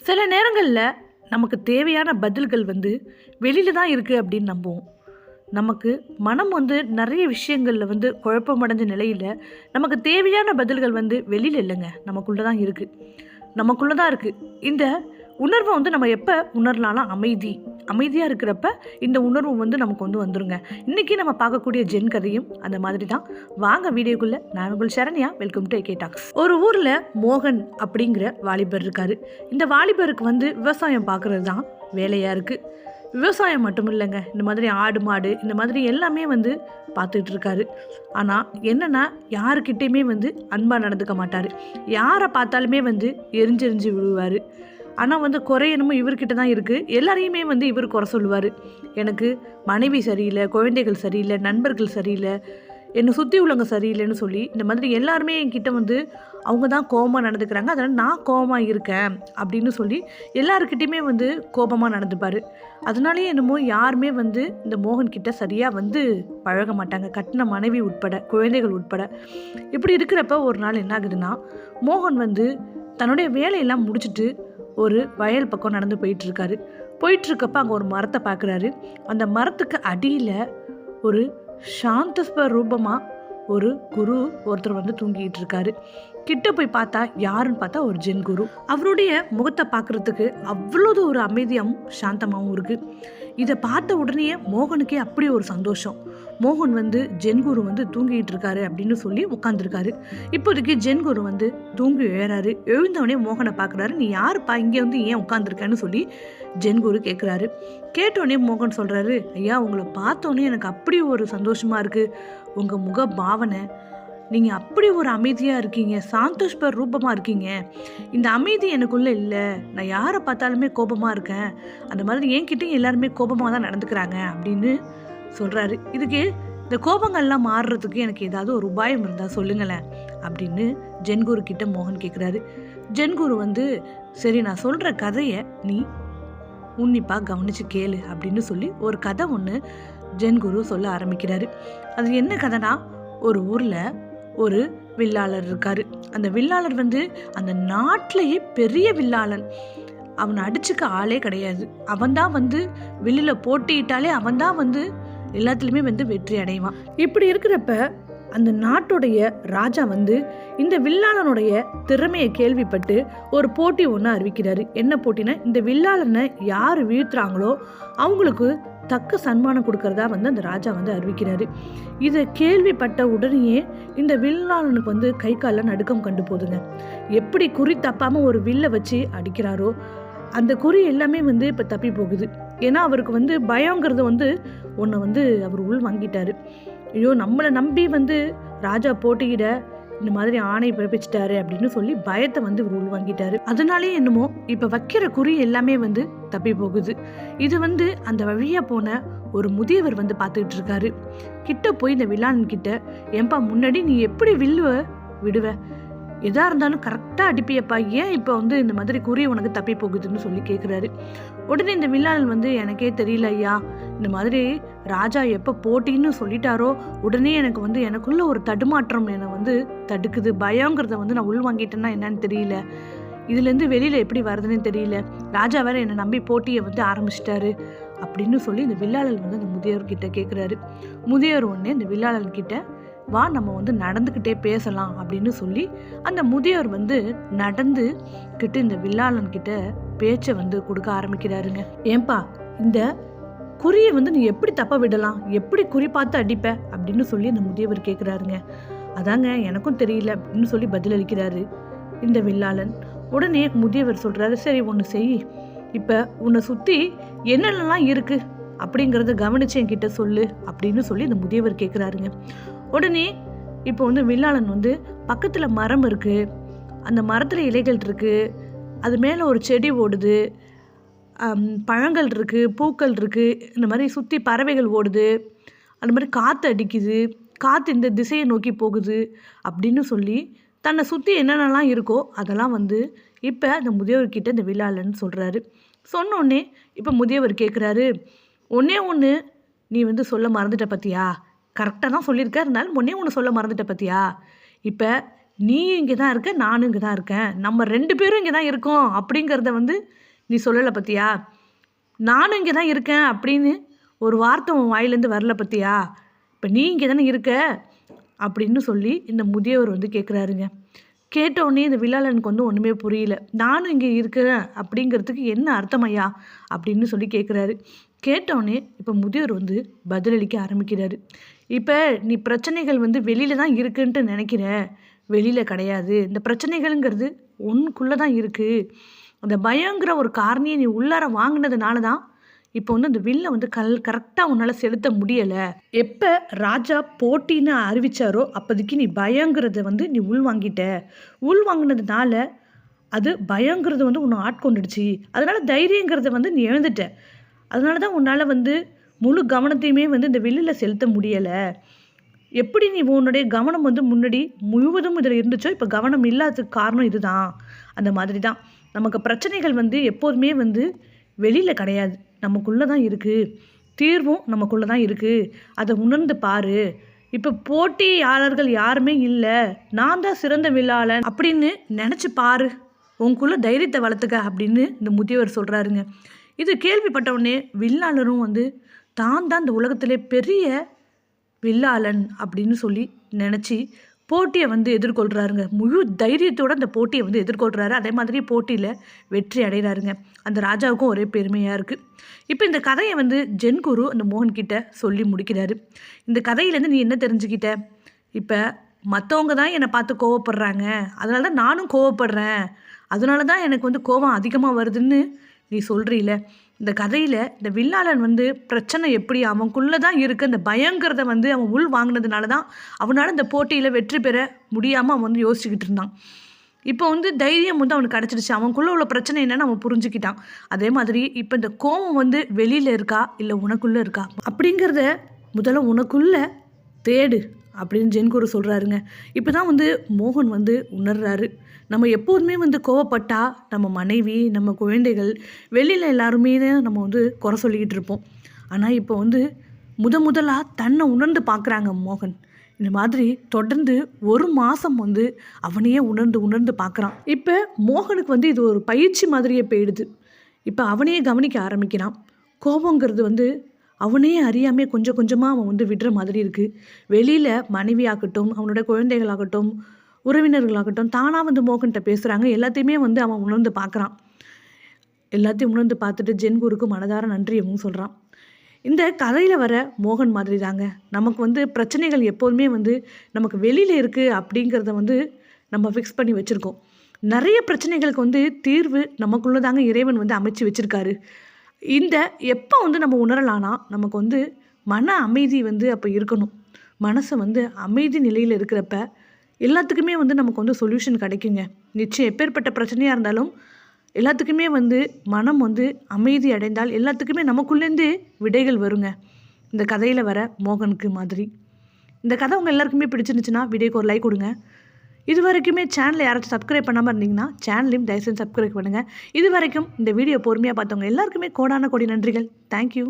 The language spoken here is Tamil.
சில நேரங்களில் நமக்கு தேவையான பதில்கள் வந்து வெளியில் தான் இருக்குது அப்படின்னு நம்புவோம். நமக்கு மனம் வந்து நிறைய விஷயங்களில் வந்து குழப்பமடைஞ்ச நிலையில் நமக்கு தேவையான பதில்கள் வந்து வெளியில் இல்லைங்க, நமக்குள்ளே தான் இருக்குது. நமக்குள்ளே தான் இருக்குது. இந்த உணர்வை வந்து நம்ம எப்போ உணரலாம்னா அமைதியாக இருக்கிறப்ப இந்த உணர்வு வந்து நமக்கு வந்து வந்துருங்க. இன்றைக்கி நம்ம பார்க்கக்கூடிய ஜென் கதையும் அந்த மாதிரி தான். வாங்க வீடியோக்குள்ளே. நான் உங்கள் Saranya. Welcome to AK Talks. ஒரு ஊரில் மோகன் அப்படிங்கிற வாலிபர் இருக்கார். இந்த வாலிபருக்கு வந்து விவசாயம் பார்க்குறது தான் வேலையாக இருக்குது. விவசாயம் மட்டும் இல்லைங்க, இந்த மாதிரி ஆடு மாடு இந்த மாதிரி எல்லாமே வந்து பார்த்துட்டு இருக்காரு. ஆனால் என்னென்னா யாருக்கிட்டேயுமே வந்து அன்பாக நடந்துக்க மாட்டார். யாரை பார்த்தாலுமே வந்து எரிஞ்செறிஞ்சு விழுவார். ஆனால் வந்து குறை என்னமோ இவர்கிட்ட தான் இருக்குது. எல்லாரையுமே வந்து இவர் குறை சொல்லுவார். எனக்கு மனைவி சரியில்லை, குழந்தைகள் சரியில்லை, நண்பர்கள் சரியில்லை, என்னை சுற்றி உள்ளவங்க சரியில்லைன்னு சொல்லி இந்த மாதிரி எல்லாருமே என்கிட்ட வந்து அவங்க தான் கோபமாக நடந்துக்கிறாங்க, அதனால் நான் கோபமாக இருக்கேன் அப்படின்னு சொல்லி எல்லாருக்கிட்டையுமே வந்து கோபமாக நடந்துப்பார். அதனாலேயே என்னமோ யாருமே வந்து இந்த மோகன்கிட்ட சரியாக வந்து பழக மாட்டாங்க, கட்டின மனைவி உட்பட, குழந்தைகள் உட்பட. இப்படி இருக்கிறப்ப ஒரு நாள் என்ன ஆகுதுன்னா, மோகன் வந்து தன்னுடைய வேலையெல்லாம் முடிச்சுட்டு ஒரு வயல் பக்கம் நடந்து போயிட்டுருக்கப்ப அங்கே ஒரு மரத்தை பார்க்குறாரு. அந்த மரத்துக்கு அடியில் ஒரு சாந்தஸ்வ ரூபமாக ஒரு குரு ஒருத்தர் வந்து தூங்கிட்டு இருக்காரு. கிட்ட போய் பார்த்தா யாருன்னு பார்த்தா ஒரு ஜென் குரு. அவருடைய முகத்தை பார்க்குறதுக்கு அவ்வளோது ஒரு அமைதியாகவும் சாந்தமாகவும் இருக்குது. இதை பார்த்த உடனே மோகனுக்கே அப்படி ஒரு சந்தோஷம். மோகன் வந்து ஜென் குரு வந்து தூங்கிட்டு இருக்காரு அப்படின்னு சொல்லி உட்காந்துருக்காரு. இப்போதைக்கு ஜென் குரு வந்து தூங்கி எழுறாரு. எழுந்தவனே மோகனை பார்க்குறாரு. நீ யாருப்பா, இங்கே வந்து ஏன் உட்காந்துருக்கேன்னு சொல்லி ஜென் குரு கேட்குறாரு. கேட்டோடனே மோகன் சொல்கிறாரு, ஐயா உங்களை பார்த்தோன்னே எனக்கு அப்படி ஒரு சந்தோஷமாக இருக்குது. உங்கள் முக பாவனை, நீங்கள் அப்படி ஒரு அமைதியாக இருக்கீங்க, சாந்தோஷ்ப ரூபமாக இருக்கீங்க. இந்த அமைதி எனக்குள்ளே இல்லை. நான் யாரை பார்த்தாலுமே கோபமாக இருக்கேன். அந்த மாதிரி என்கிட்டையும் எல்லாருமே கோபமாக தான் நடந்துக்கிறாங்க அப்படின்னு சொல்கிறாரு. இதுக்கு இந்த கோபங்கள்லாம் மாறுறதுக்கு எனக்கு ஏதாவது ஒரு உபாயம் இருந்தால் சொல்லுங்களேன் அப்படின்னு ஜென்குரு கிட்ட மோகன் கேட்குறாரு. ஜென்குரு வந்து சரி, நான் சொல்கிற கதையை நீ உன்னிப்பாக கவனித்து கேளு அப்படின்னு சொல்லி ஒரு கதை ஒன்று ஜென்குரு சொல்ல ஆரம்பிக்கிறாரு. அது என்ன கதைனா, ஒரு ஊரில் ஒரு வில்லாளர் இருக்கார். அந்த வில்லாளர் வந்து அந்த நாட்டிலேயே பெரிய வில்லாளன். அவனை அடிச்சுக்க ஆளே கிடையாது. அவன்தான் வந்து வில்லில் போட்டியிட்டாலே அவன்தான் வந்து எல்லாத்துலேயுமே வந்து வெற்றி அடைவான். இப்படி இருக்கிறப்ப அந்த நாட்டுடைய ராஜா வந்து இந்த வில்லாளனுடைய திறமையை கேள்விப்பட்டு ஒரு போட்டி ஒன்று அறிவிக்கிறாரு. என்ன போட்டினா, இந்த வில்லாளனை யார் வீழ்த்துறாங்களோ அவங்களுக்கு தக்க சன்மானம் கொடுக்கறதா வந்து அந்த ராஜா வந்து அறிவிக்கிறாரு. இதை கேள்விப்பட்ட உடனேயே இந்த வில்லாளனுக்கு வந்து கை காலில் நடுக்கம் கண்டு போதுங்க. எப்படி குறி தப்பாமல் ஒரு வில்லை வச்சு அடிக்கிறாரோ அந்த குறி எல்லாமே வந்து இப்போ தப்பி போகுது. ஏன்னா அவருக்கு வந்து பயங்கிறது வந்து ஒன்று வந்து அவர் உள் வாங்கிட்டாரு. ஐயோ, நம்மளை நம்பி வந்து ராஜா போட்டியிட இந்த மாதிரி ஆணை பிறப்பிச்சிட்டாரு அப்படின்னு சொல்லி பயத்தை வந்து இவர் உள்வாங்கிட்டாரு. அதனாலே என்னமோ இப்போ வைக்கிற குறி எல்லாமே வந்து தப்பி போகுது. இது வந்து அந்த வழியாக போன ஒரு முதியவர் வந்து பார்த்துக்கிட்டு இருக்காரு. கிட்ட போய் இந்த வில்லாளன் கிட்ட, ஏன்பா முன்னாடி நீ எப்படி விடுவ, எதா இருந்தாலும் கரெக்டாக அடிப்பியப்பா, ஏன் இப்போ வந்து இந்த மாதிரி குறி உனக்கு தப்பி போகுதுன்னு சொல்லி கேட்குறாரு. உடனே இந்த வில்லாளன் வந்து, எனக்கே தெரியல ஐயா, இந்த மாதிரி ராஜா எப்போ போட்டின்னு சொல்லிட்டாரோ உடனே எனக்கு வந்து எனக்குள்ள ஒரு தடுமாற்றம் என்னை வந்து தடுக்குது. பயங்கிறத வந்து நான் உள்வாங்கிட்டேன்னா என்னன்னு தெரியல, இதுலேருந்து வெளியில் எப்படி வருதுன்னு தெரியல, ராஜா வேற என்னை நம்பி போட்டியை வந்து ஆரம்பிச்சிட்டாரு அப்படின்னு சொல்லி இந்த வில்லாளன் வந்து அந்த முதியவர்கிட்ட கேட்குறாரு. முதியவர் உடனே இந்த வில்லாளன் கிட்ட, வா நம்ம வந்து நடந்துக்கிட்டே பேசலாம் அப்படின்னு சொல்லி அந்த முதியவர் வந்து நடந்துக்கிட்டு இந்த வில்லாளன் கிட்ட பேச்சை வந்து கொடுக்க ஆரம்பிக்கிறாருங்க. ஏன்பா, இந்த குறியை வந்து நீ எப்படி தப்ப விடலாம், எப்படி குறி பார்த்து அடிப்ப அப்படின்னு சொல்லி அந்த முதியவர் கேட்குறாருங்க. அதாங்க எனக்கும் தெரியல அப்படின்னு சொல்லி பதிலளிக்கிறாரு இந்த வில்லாளன். உடனே முதியவர் சொல்கிறாரு, சரி ஒன்று செய், இப்போ உன்னை சுற்றி என்னென்னலாம் இருக்குது அப்படிங்கிறத கவனிச்சு என்கிட்ட சொல்லு அப்படின்னு சொல்லி இந்த முதியவர் கேட்குறாருங்க. உடனே இப்போ வந்து வில்லாளன் வந்து பக்கத்தில் மரம் இருக்குது, அந்த மரத்தில் இலைகள் இருக்குது, அது மேலே ஒரு செடி ஓடுது, பழங்கள் இருக்குது, பூக்கள் இருக்குது, இந்த மாதிரி சுற்றி பறவைகள் ஓடுது, அந்த மாதிரி காற்று அடிக்குது, காற்று இந்த திசையை நோக்கி போகுது அப்படின்னு சொல்லி தன்னை சுற்றி என்னென்னலாம் இருக்கோ அதெல்லாம் வந்து இப்போ அந்த முதியவர்கிட்ட இந்த வில்லாளன் சொல்கிறாரு. சொன்னோடனே இப்போ முதியவர் கேட்குறாரு, ஒன்று நீ வந்து சொல்ல மறந்துட்ட பற்றியா, கரெக்டாக தான் சொல்லியிருக்க, இருந்தாலும் ஒன்று சொல்ல மறந்துட்ட பற்றியா, இப்போ நீ இங்கே தான் இருக்க, நானும் இங்கே தான் இருக்கேன், நம்ம 2 பேரும் இங்கே தான் இருக்கோம் அப்படிங்கிறத வந்து நீ சொல்லலை பத்தியா? நானும் இங்கே தான் இருக்கேன் அப்படின்னு ஒரு வார்த்தை உன் வாயிலேருந்து வரல பத்தியா? இப்போ நீ இங்கே தானே இருக்க அப்படின்னு சொல்லி இந்த முதியவர் வந்து கேட்குறாருங்க. கேட்டவுடனே இந்த வில்லாளனுக்கு வந்து ஒன்றுமே புரியல. நானும் இங்கே இருக்கிறேன் அப்படிங்கிறதுக்கு என்ன அர்த்தம் ஐயா அப்படின்னு சொல்லி கேட்குறாரு. கேட்டவுடனே இப்போ முதியவர் வந்து பதிலளிக்க ஆரம்பிக்கிறாரு. இப்போ நீ பிரச்சனைகள் வந்து வெளியில் தான் இருக்குன்ட்டு நினைக்கிற, வெளியில் கிடையாது. இந்த பிரச்சனைகள்ங்கிறது உனக்குள்ளே தான் இருக்குது. அந்த பயங்கிற ஒரு காரணியை நீ உள்ளார வாங்கினதுனால தான் இப்போ வந்து அந்த வில்லை வந்து கரெக்டாக உன்னால் செலுத்த முடியலை. எப்போ ராஜா போட்டின்னு அறிவிச்சாரோ அப்போதைக்கு நீ பயங்கிறத வந்து நீ உள் வாங்கினதுனால அது பயங்கிறது வந்து உன்னை ஆட்கொண்டுடுச்சு. அதனால தைரியங்கிறத வந்து நீ இழந்துட்ட. அதனால தான் உன்னால் வந்து முழு கவனத்தையுமே வந்து இந்த வில்லில் செலுத்த முடியலை. எப்படி நீ உன்னுடைய கவனம் வந்து முன்னாடி முழுவதும் இதில் இருந்துச்சோ இப்போ கவனம் இல்லாததுக்கு காரணம் இதுதான். அந்த மாதிரி தான் நமக்கு பிரச்சனைகள் வந்து எப்போதுமே வந்து வெளியில் கிடையாது, நமக்குள்ளே தான் இருக்குது. தீர்வும் நமக்குள்ளே தான் இருக்குது. அதை உணர்ந்து பாரு. இப்போ போட்டியாளர்கள் யாருமே இல்லை, நான் தான் சிறந்த வில்லாளன் அப்படின்னு நினச்சி பாரு. உனக்குள்ளே தைரியத்தை வளர்த்துக்க அப்படின்னு இந்த முதியவர் சொல்கிறாருங்க. இது கேள்விப்பட்டவுடனே வில்லாளரும் வந்து தான் இந்த உலகத்திலே பெரிய வில்லாளன் அப்படின்னு சொல்லி நினச்சி போட்டியை வந்து எதிர்கொள்கிறாருங்க. முழு தைரியத்தோடு அந்த போட்டியை வந்து எதிர்கொள்கிறாரு. அதே மாதிரி போட்டியில் வெற்றி அடைகிறாருங்க. அந்த ராஜாவுக்கும் ஒரே பெருமையாக இருக்குது. இப்போ இந்த கதையை வந்து ஜென்குரு அந்த மோகன்கிட்ட சொல்லி முடிக்கிறாரு. இந்த கதையிலேருந்து நீ என்ன தெரிஞ்சுக்கிட்ட? இப்போ மற்றவங்க தான் என்னை பார்த்து கோவப்படுறாங்க, அதனால தான் நானும் கோவப்படுறேன், அதனால தான் எனக்கு வந்து கோபம் அதிகமாக வருதுன்னு நீ சொல்கிறீல. இந்த கதையில் இந்த வில்லாளன் வந்து பிரச்சனை எப்படி அவனுக்குள்ளே தான் இருக்குது, அந்த பயங்கிறத வந்து அவன் உள் வாங்கினதுனால தான் அவனால் இந்த போட்டியில் வெற்றி பெற முடியாமல் அவன் வந்து யோசிச்சுக்கிட்டு இருந்தான். இப்போ வந்து தைரியம் வந்து அவனுக்கு கிடச்சிடுச்சு. அவனுக்குள்ளே உள்ள பிரச்சனை என்னன்னு அவன் புரிஞ்சுக்கிட்டான். அதே மாதிரி இப்போ இந்த கோபம் வந்து வெளியில் இருக்கா இல்லை உனக்குள்ளே இருக்கா அப்படிங்கிறத முதல்ல உனக்குள்ளே தேடு அப்படின்னு ஜென்குரு சொல்கிறாருங்க. இப்போ தான் வந்து மோகன் வந்து உணர்றாரு. நம்ம எப்போதுமே வந்து கோவப்பட்டா நம்ம மனைவி, நம்ம குழந்தைகள், வெளியில் எல்லாருமே நம்ம வந்து குறை சொல்லிக்கிட்டு இருப்போம். ஆனால் இப்போ வந்து முதலாக தன்னை உணர்ந்து பார்க்குறாங்க மோகன். இந்த மாதிரி தொடர்ந்து 1 மாதம் வந்து அவனையே உணர்ந்து பார்க்குறான். இப்போ மோகனுக்கு வந்து இது ஒரு பயிற்சி மாதிரியே போயிடுது. இப்போ அவனையே கவனிக்க ஆரம்பிக்கிறான். கோபங்கிறது வந்து அவனே அறியாமல் கொஞ்சம் கொஞ்சமாக அவன் வந்து விடுற மாதிரி இருக்குது. வெளியில் மனைவியாகட்டும், அவனோட குழந்தைகளாகட்டும், உறவினர்களாகட்டும் தானாக வந்து மோகன்கிட்ட பேசுகிறாங்க. எல்லாத்தையுமே வந்து அவன் உணர்ந்து பார்க்குறான். எல்லாத்தையும் உணர்ந்து பார்த்துட்டு ஜென்குருக்கு மனதார நன்றியவும் சொல்கிறான். இந்த கதையில் வர மோகன் மாதிரி தாங்க நமக்கு வந்து பிரச்சனைகள் எப்போதுமே வந்து நமக்கு வெளியில் இருக்குது அப்படிங்கிறத வந்து நம்ம ஃபிக்ஸ் பண்ணி வச்சுருக்கோம். நிறைய பிரச்சனைகளுக்கு வந்து தீர்வு நமக்குள்ளே தாங்க இறைவன் வந்து அமைச்சு வச்சுருக்காரு. இந்த எப்போ வந்து நம்ம உணரலான்னா நமக்கு வந்து மன அமைதி வந்து அப்போ இருக்கணும். மனசை வந்து அமைதி நிலையில் இருக்கிறப்ப எல்லாத்துக்குமே வந்து நமக்கு வந்து சொல்யூஷன் கிடைக்குங்க. நிச்சயம் எப்பேற்பட்ட பிரச்சனையாக இருந்தாலும் எல்லாத்துக்குமே வந்து மனம் வந்து அமைதி அடைந்தால் எல்லாத்துக்குமே நமக்குள்ளேருந்தே விடைகள் வருங்க. இந்த கதையில் வர மோகனுக்கு மாதிரி. இந்த கதை உங்கள் எல்லாருக்குமே பிடிச்சிருந்துச்சுன்னா வீடியோக்கு ஒரு லைக் கொடுங்க. இது வரைக்குமே சேனலை யாராச்சும் சப்ஸ்கிரைப் பண்ணாமல் இருந்தீங்கன்னா சேனலையும் தயவுசெய்து சப்ஸ்கிரைப் பண்ணுங்கள். இது வரைக்கும் இந்த வீடியோ பொறுமையாக பார்த்தவங்க எல்லாருக்குமே கோடான கோடி நன்றிகள். தேங்க்யூ.